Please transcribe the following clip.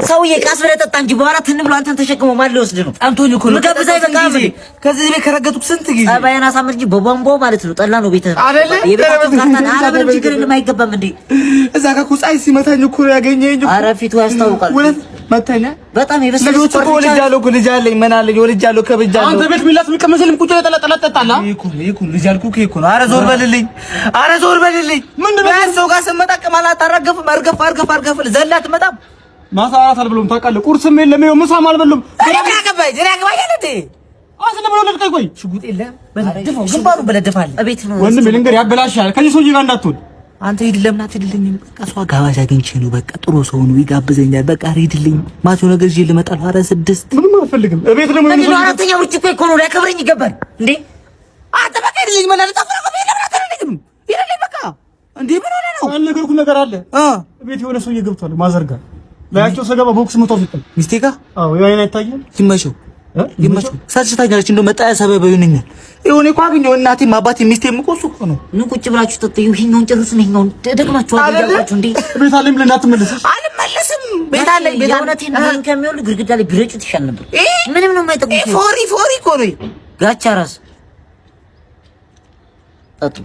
ሰውዬ ቃስ ብለህ ጠጣ እንጂ በኋላ ትን ብሎ አንተን ተሸክሞ ማን ሊወስድ ነው? አንቶኒ እኮ ነው ከብዛይ በቃ ከዚህ ቤት ከረገጡት ስንት ጊዜ ጸባይን አሳምር እንጂ በቧንቧ ማለት ነው። ጠላ ነው ቤተሰብ የቤታችን ካርታን አረብም ችግር የለም አይገባም እንዴ እዛ ጋር እኮ ፀሐይ ሲመታኝ እኮ ያገኘኝ እኮ። ኧረ ፊቱ ያስታውቃል። ወለት መታኛ በጣም የበሰለ ልጅ እኮ ወልጃለሁ እኮ ልጅ አለኝ ምን አለኝ ወልጃለሁ ከብጃለሁ። አንተ ቤት ሚላስ ምቀመሰልም ቁጭ ላይ ጠላ ጠጣላ ይኩ ልጅ አልኩህ እኮ ነው። ኧረ ዞር በልልኝ፣ ኧረ ዞር በልልኝ። ምንድነው ሰው ጋር ስመጣ ቅማላት አረገፍ አርገፍ ዘላት መጣም ማሳራት አልብሎም ታውቃለህ። ቁርስም የለም ይኸው ምሳም አልበሉም። እኔ አገባኝ ያለቴ አስለ ብሎ ለልቀይ ቆይ ሽጉጥ የለም በደፈው ግንባሩ በለደፋል እቤት ነው ወንድም ልንገር ያበላሻል። ከዚህ ሰውዬ ጋር እንዳትሆን አንተ ሂድልኝ እና ትድልኝ በቃ ሰው ጋባዥ አግኝቼ ነው በቃ ጥሩ ሰው ነው ይጋብዘኛል። በቃ ሂድልኝ ማቶ ነገር ይዤ ልመጣ ነው። ኧረ 6 ምንም አልፈልግም። እቤት ደግሞ ምን ነው አራተኛ ብርጭቆ እኮ ነው ሊያከብረኝ ይገባል እንዴ አንተ በቃ ሂድልኝ ማለት ታፈራ ከቤት ለምን ሂድልኝ በቃ እንዴ ምን ሆነ ነው አልነገርኩህ ነገር አለ እቤት የሆነ ሰውዬ ገብቷል ማዘርጋ ላያቸው ሰገባ ቦክስ መቶ ፍጥም ሚስቴ ጋር ያይን አይታየም ይመቸው ሳልሽታኛለች እንደው መጣያ ሰበብ ይሆንኛል። ይሁን እኮ አገኘው እናቴም አባቴም ሚስቴም እኮ እሱ እኮ ነው። ምን ቁጭ ብላችሁ ተጠዩ ይሄኛውን ጨርሱ ነው ይሄኛውን ደግማችኋል ያያችሁ እንዴ ቤት አለኝ ብለህ እንዳትመለስ። አልመለስም ቤት አለኝ ቤት እውነቴን ምን ከሚወል ግርግዳ ላይ ቢረጩት ይሻል ነበር። ምንም ነው የማይጠቅሙት ፎሪ እኮ ነው ጋቻ ራስ ጠጡ